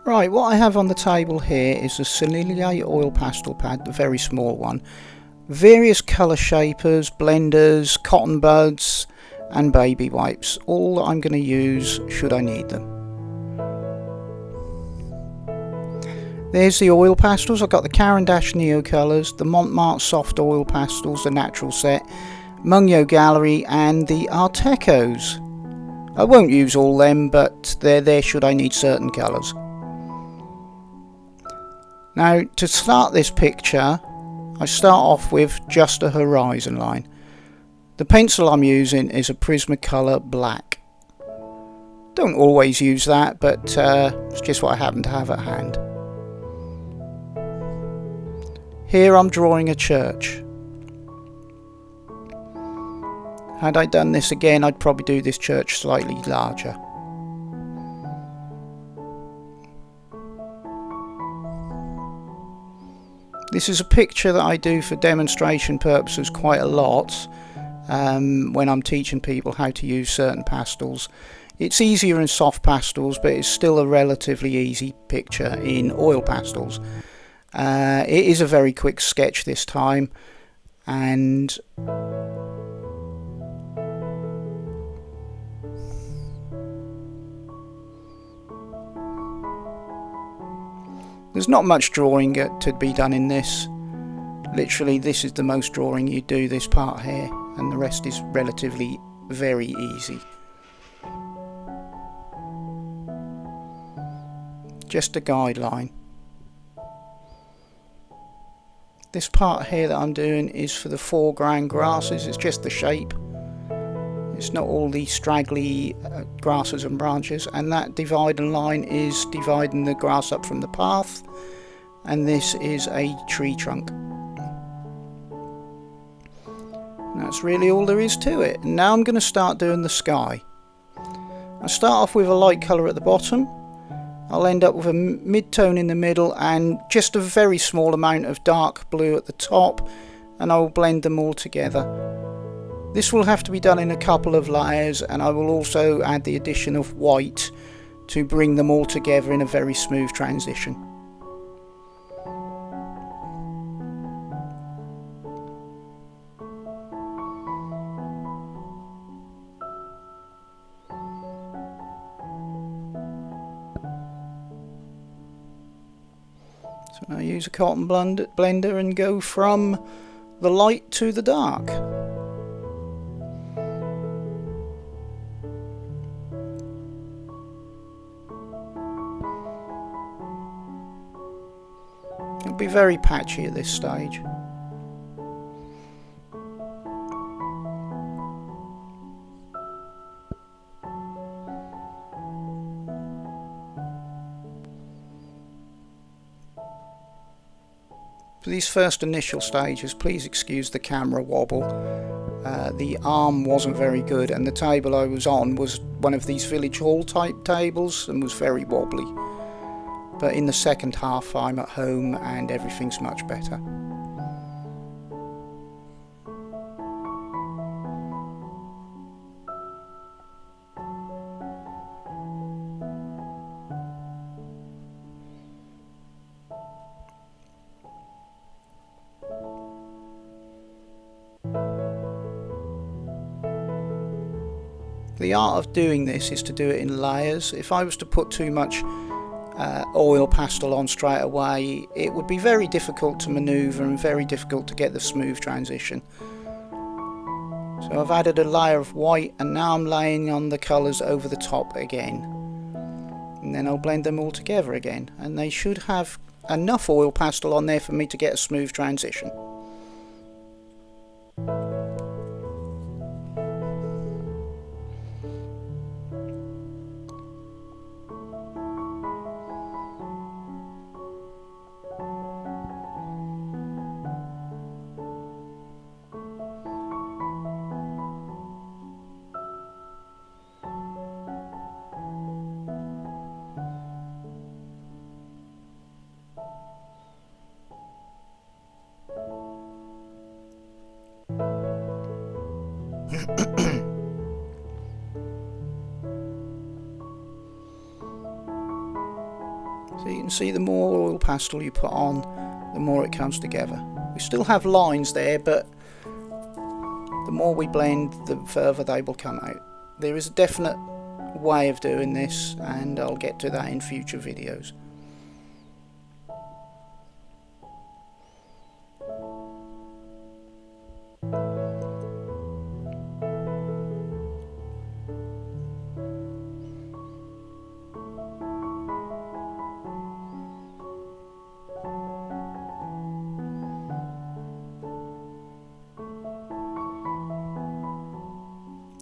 Right, what I have on the table here is a Foliage oil pastel pad, the very small one. Various colour shapers, blenders, cotton buds and baby wipes. All that I'm going to use should I need them. There's the oil pastels. I've got the Caran d'Ache Neo colours, the Montmartre soft oil pastels, the natural set, Mungyo Gallery and the Artecos. I won't use all them, but they're there should I need certain colours. Now, to start this picture, I start off with just a horizon line. The pencil I'm using is a Prismacolor black. Don't always use that, but it's just what I happen to have at hand. Here I'm drawing a church. Had I done this again, I'd probably do this church slightly larger. This is a picture that I do for demonstration purposes quite a lot when I'm teaching people how to use certain pastels. It's easier in soft pastels, but it's still a relatively easy picture in oil pastels. It is a very quick sketch this time, and there's not much drawing to be done in this. Literally, this is the most drawing you do, this part here, and the rest is relatively very easy. Just a guideline. This part here that I'm doing is for the foreground grasses. It's just the shape. It's not all the straggly grasses and branches, and that dividing line is dividing the grass up from the path, and this is a tree trunk. And that's really all there is to it. And now I'm going to start doing the sky. I start off with a light colour at the bottom. I'll end up with a mid-tone in the middle and just a very small amount of dark blue at the top, and I will blend them all together. This will have to be done in a couple of layers, and I will also add the addition of white to bring them all together in a very smooth transition. So now I use a cotton blender and go from the light to the dark. It'll be very patchy at this stage. For these first initial stages, please excuse the camera wobble. The arm wasn't very good, and the table I was on was one of these village hall type tables and was very wobbly. But in the second half I'm at home and everything's much better. The art of doing this is to do it in layers. If I was to put too much oil pastel on straight away, it would be very difficult to maneuver and very difficult to get the smooth transition. So I've added a layer of white, and now I'm laying on the colours over the top again. And then I'll blend them all together again, and they should have enough oil pastel on there for me to get a smooth transition. So you can see the more oil pastel you put on, the more it comes together. We still have lines there, but the more we blend, the further they will come out. There is a definite way of doing this, and I'll get to that in future videos.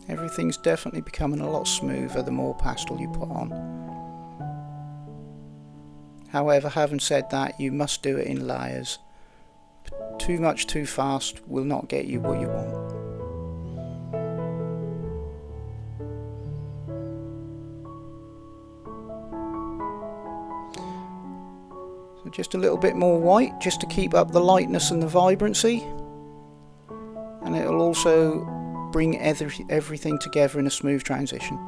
Everything's definitely becoming a lot smoother the more pastel you put on. However, having said that, you must do it in layers. Too much too fast will not get you what you want. So just a little bit more white, just to keep up the lightness and the vibrancy, and it'll also bring everything together in a smooth transition.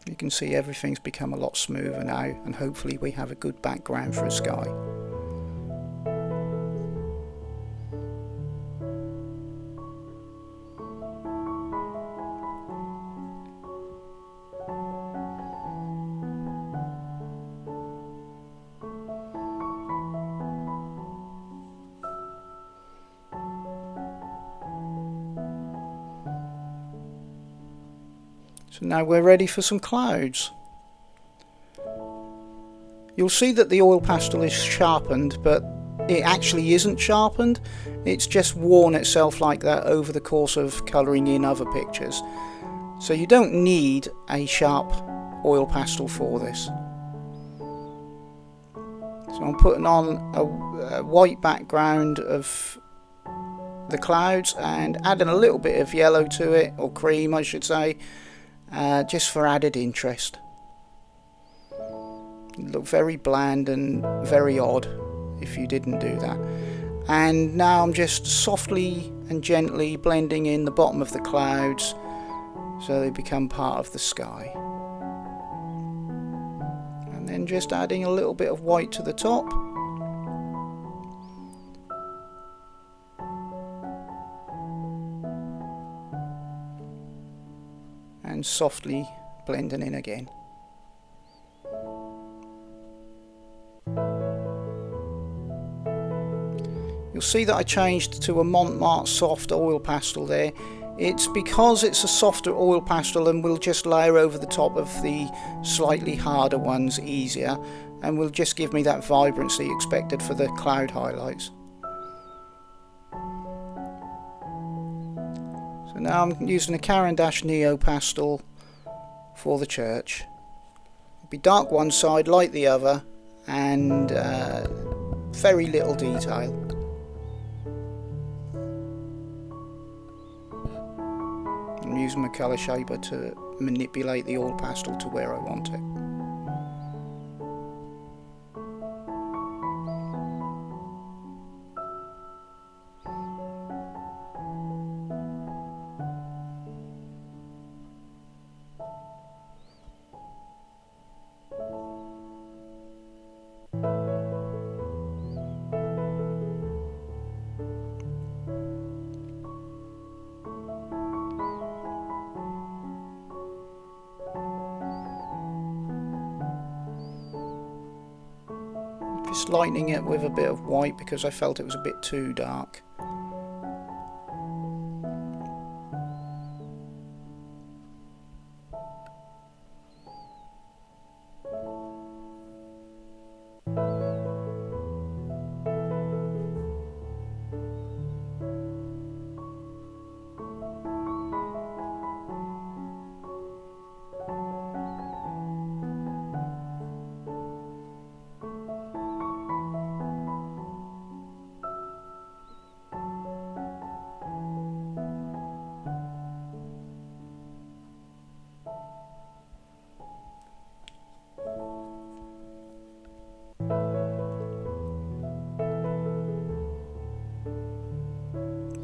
You can see everything's become a lot smoother now, and hopefully we have a good background for a sky. So now we're ready for some clouds. You'll see that the oil pastel is sharpened, but it actually isn't sharpened. It's just worn itself like that over the course of colouring in other pictures. So you don't need a sharp oil pastel for this. So I'm putting on a white background of the clouds and adding a little bit of yellow to it, or cream I should say, just for added interest. It looked very bland and very odd if you didn't do that. And now I'm just softly and gently blending in the bottom of the clouds so they become part of the sky. And then just adding a little bit of white to the top. And softly blending in again. You'll see that I changed to a Montmartre soft oil pastel there. It's because it's a softer oil pastel and will just layer over the top of the slightly harder ones easier, and will just give me that vibrancy expected for the cloud highlights. So now I'm using a Caran d'Ache Neo pastel for the church. It'll be dark one side, light the other, and very little detail. I'm using my colour shaper to manipulate the oil pastel to where I want it. Just lightening it with a bit of white because I felt it was a bit too dark.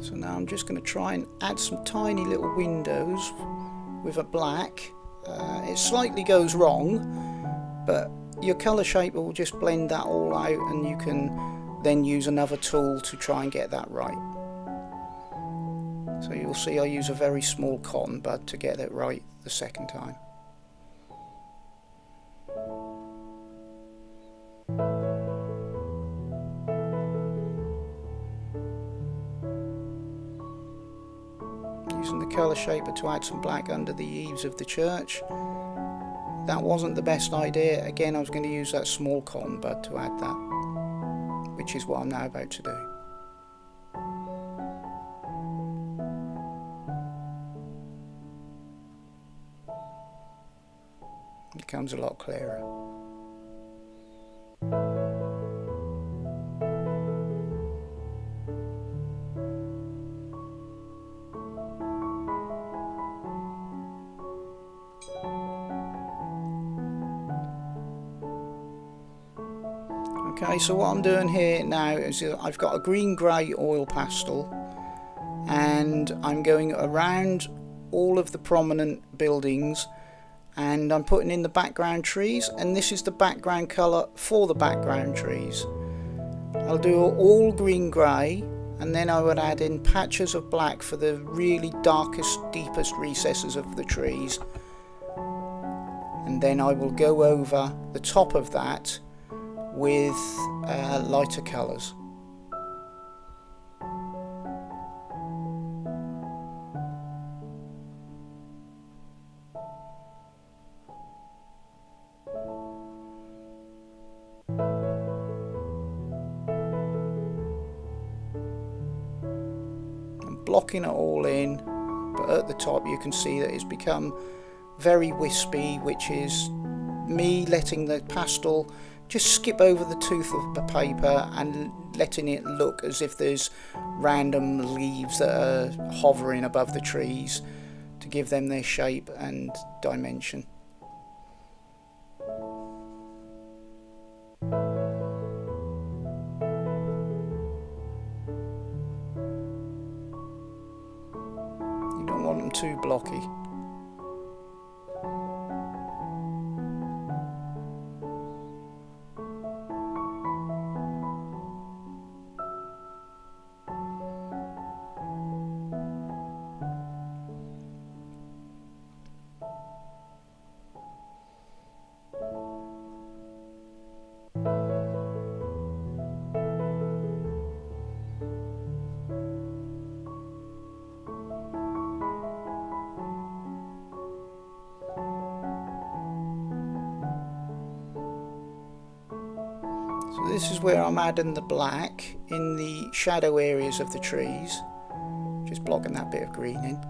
So now I'm just going to try and add some tiny little windows with a black. It slightly goes wrong, but your colour shaper will just blend that all out, and you can then use another tool to try and get that right. So you'll see I use a very small cotton bud to get it right the second time. Using the colour shaper to add some black under the eaves of the church. That wasn't the best idea. Again, I was going to use that small cotton bud to add that, which is what I'm now about to do. It becomes a lot clearer. Okay, so what I'm doing here now is I've got a green-grey oil pastel, and I'm going around all of the prominent buildings, and I'm putting in the background trees, and this is the background colour for the background trees. I'll do all green-grey, and then I would add in patches of black for the really darkest, deepest recesses of the trees, and then I will go over the top of that with lighter colours. I'm blocking it all in, but at the top you can see that it's become very wispy, which is me letting the pastel just skip over the tooth of the paper and letting it look as if there's random leaves that are hovering above the trees to give them their shape and dimension. You don't want them too blocky. So this is where I'm adding the black in the shadow areas of the trees, just blocking that bit of green in.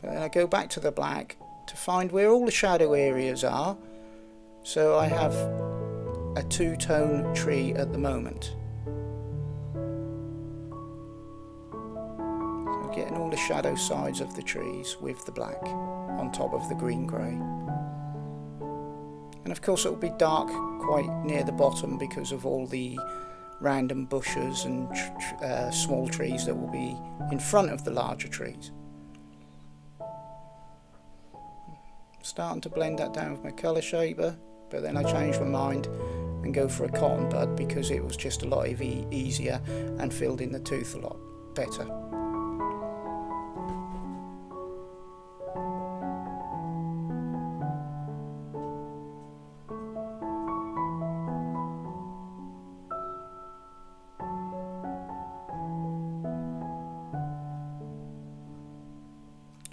But then I go back to the black to find where all the shadow areas are. So I have a two-tone tree at the moment. So getting all the shadow sides of the trees with the black on top of the green-grey. And of course it will be dark quite near the bottom because of all the random bushes and small trees that will be in front of the larger trees. Starting to blend that down with my colour shaper, but then I changed my mind and go for a cotton bud because it was just a lot easier and filled in the tooth a lot better.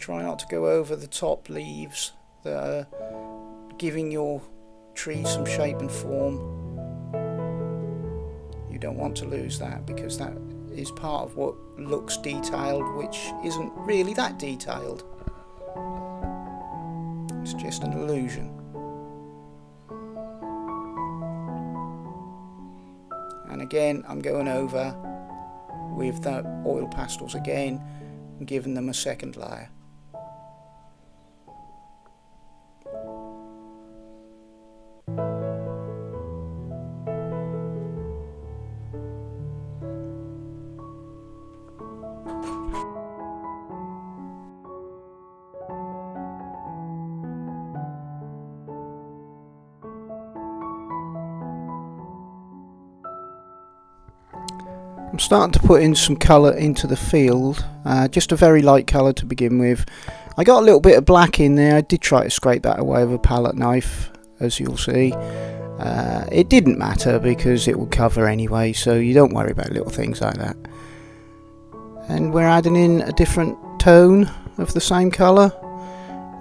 Try not to go over the top leaves that are giving your tree some shape and form. You don't want to lose that, because that is part of what looks detailed, which isn't really that detailed. It's just an illusion. And again, I'm going over with the oil pastels again and giving them a second layer. I'm starting to put in some colour into the field, just a very light colour to begin with. I got a little bit of black in there. I did try to scrape that away with a palette knife, as you'll see. It didn't matter because it will cover anyway, so you don't worry about little things like that. And we're adding in a different tone of the same colour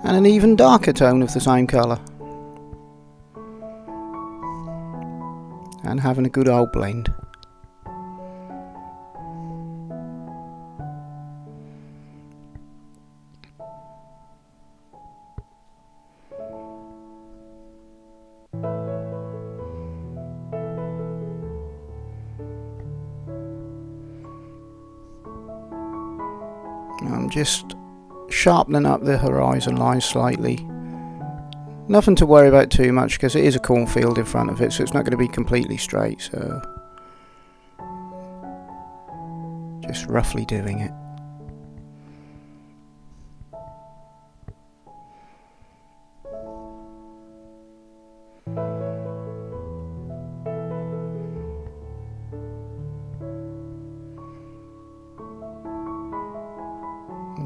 and an even darker tone of the same colour, and having a good old blend. I'm just sharpening up the horizon line slightly. Nothing to worry about too much because it is a cornfield in front of it, so it's not going to be completely straight, so just roughly doing it.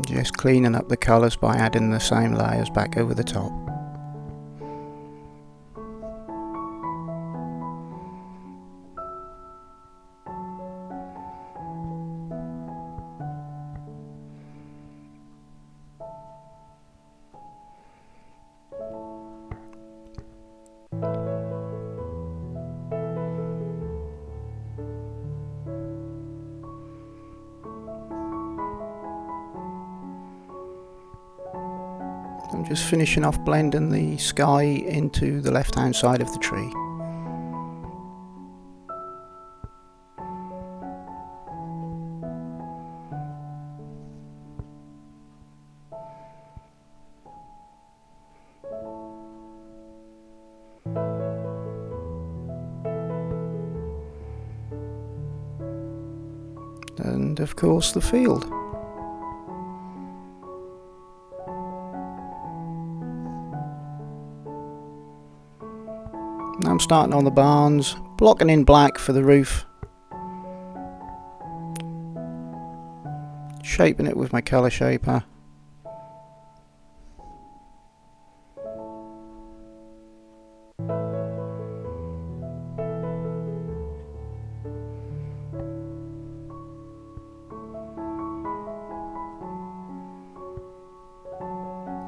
Just cleaning up the colours by adding the same layers back over the top. I'm just finishing off blending the sky into the left hand side of the tree. And of course the field. Now I'm starting on the barns, blocking in black for the roof, shaping it with my colour shaper.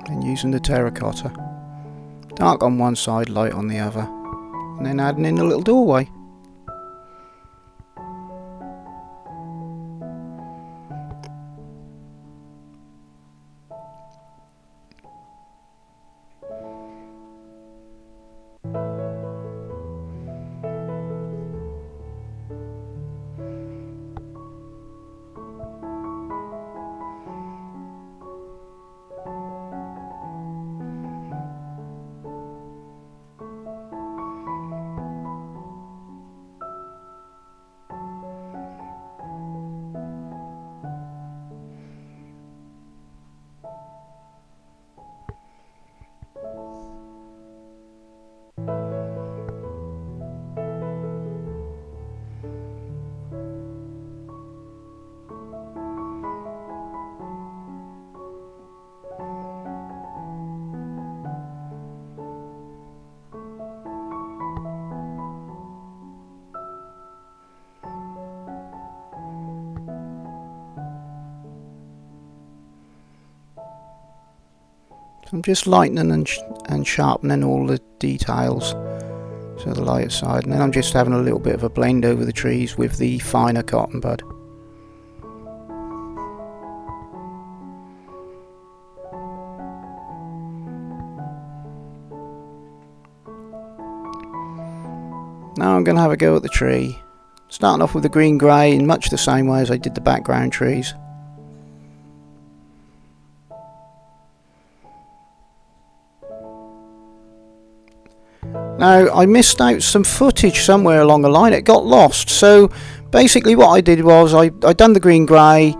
And using the terracotta, dark on one side, light on the other, and then adding in a little doorway. I'm just lightening and sharpening all the details to the lighter side, and then I'm just having a little bit of a blend over the trees with the finer cotton bud. Now I'm going to have a go at the tree, starting off with the green grey in much the same way as I did the background trees. Now I missed out some footage somewhere along the line, it got lost, so basically what I did was I done the green grey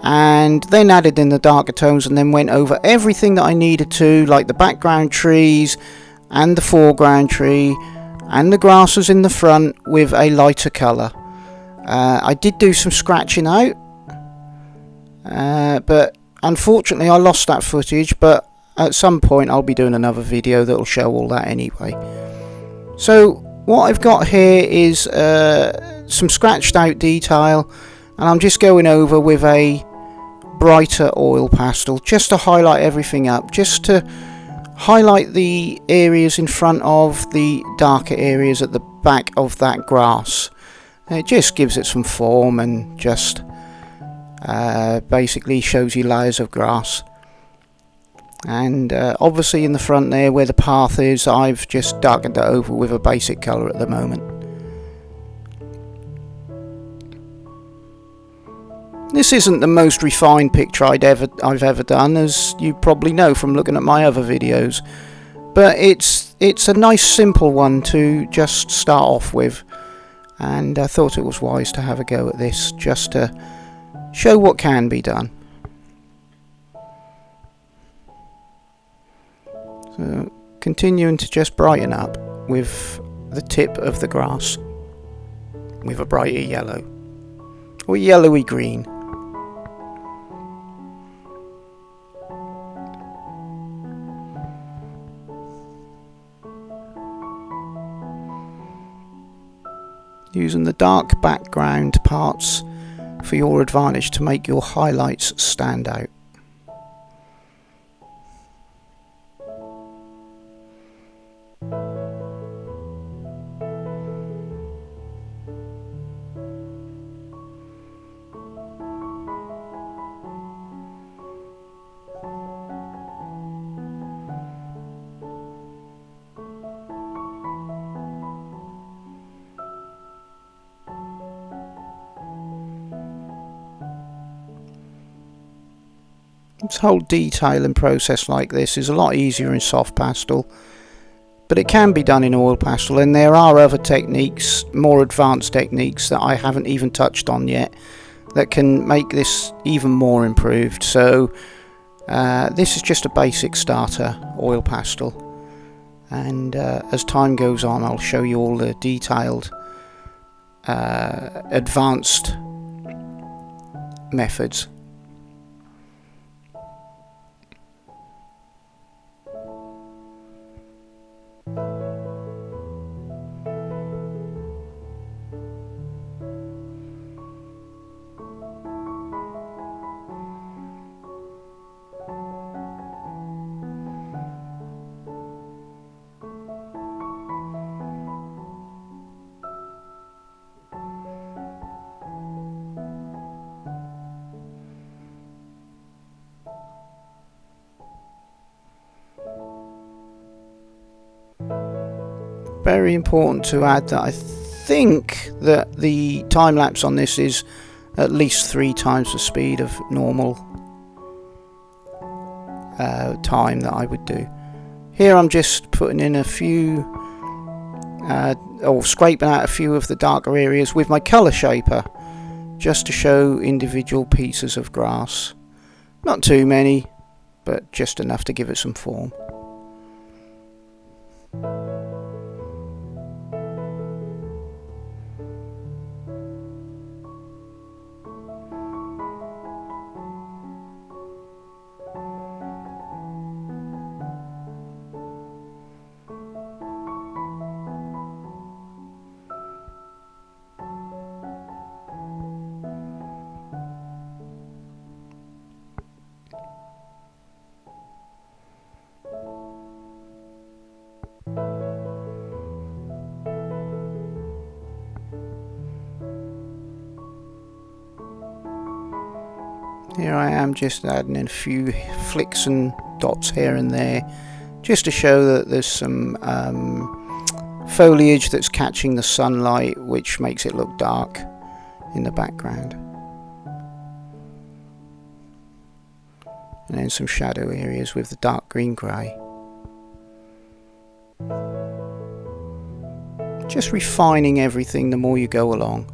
and then added in the darker tones and then went over everything that I needed to, like the background trees and the foreground tree and the grasses in the front with a lighter colour. I did do some scratching out, but unfortunately I lost that footage, but at some point I'll be doing another video that will show all that anyway. So what I've got here is some scratched out detail, and I'm just going over with a brighter oil pastel just to highlight everything up, just to highlight the areas in front of the darker areas at the back of that grass. It just gives it some form and just basically shows you layers of grass. And obviously in the front there where the path is, I've just darkened it over with a basic colour at the moment. This isn't the most refined picture I've ever done, as you probably know from looking at my other videos, but it's a nice simple one to just start off with, and I thought it was wise to have a go at this just to show what can be done. So continuing to just brighten up with the tip of the grass with a brighter yellow or yellowy green. Using the dark background parts for your advantage to make your highlights stand out. This whole detailing process like this is a lot easier in soft pastel, but it can be done in oil pastel, and there are other techniques, more advanced techniques that I haven't even touched on yet, that can make this even more improved. So this is just a basic starter oil pastel, and as time goes on I'll show you all the detailed advanced methods. Very important to add that I think that the time lapse on this is at least 3 times the speed of normal time that I would do. Here I'm just putting in a few or scraping out a few of the darker areas with my colour shaper just to show individual pieces of grass. Not too many, but just enough to give it some form. Here I am just adding in a few flicks and dots here and there, just to show that there's some foliage that's catching the sunlight, which makes it look dark in the background. And then some shadow areas with the dark green grey. Just refining everything the more you go along.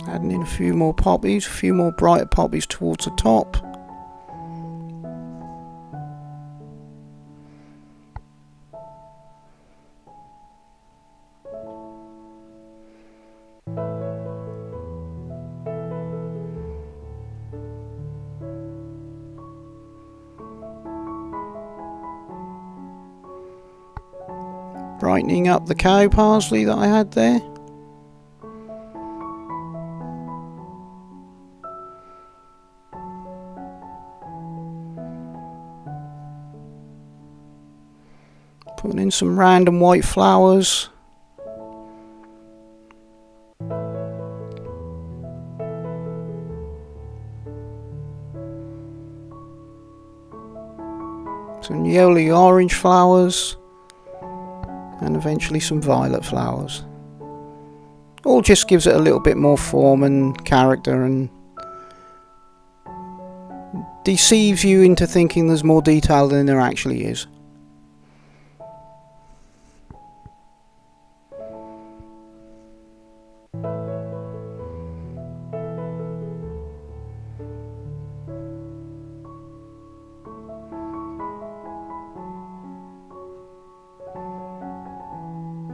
Adding in a few more poppies, a few more brighter poppies towards the top. Brightening up the cow parsley that I had there. Putting in some random white flowers. Some yellow orange flowers. And eventually some violet flowers. All just gives it a little bit more form and character, and deceives you into thinking there's more detail than there actually is.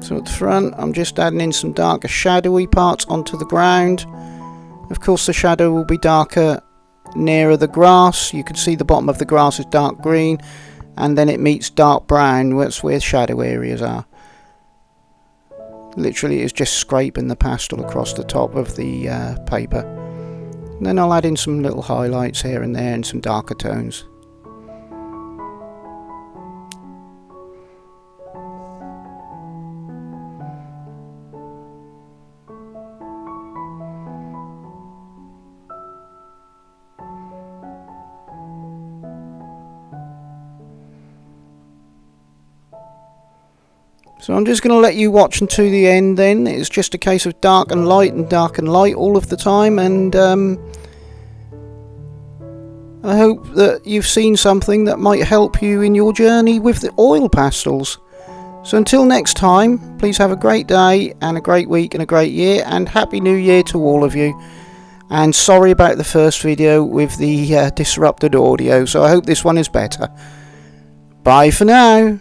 So at the front, I'm just adding in some darker shadowy parts onto the ground. Of course, the shadow will be darker nearer the grass. You can see the bottom of the grass is dark green, and then it meets dark brown. That's where shadow areas are. Literally, it's just scraping the pastel across the top of the paper. And then I'll add in some little highlights here and there and some darker tones. So I'm just going to let you watch until the end then. It's just a case of dark and light all of the time, and I hope that you've seen something that might help you in your journey with the oil pastels. So until next time, please have a great day and a great week and a great year, and Happy New Year to all of you. And sorry about the first video with the disrupted audio, so I hope this one is better. Bye for now.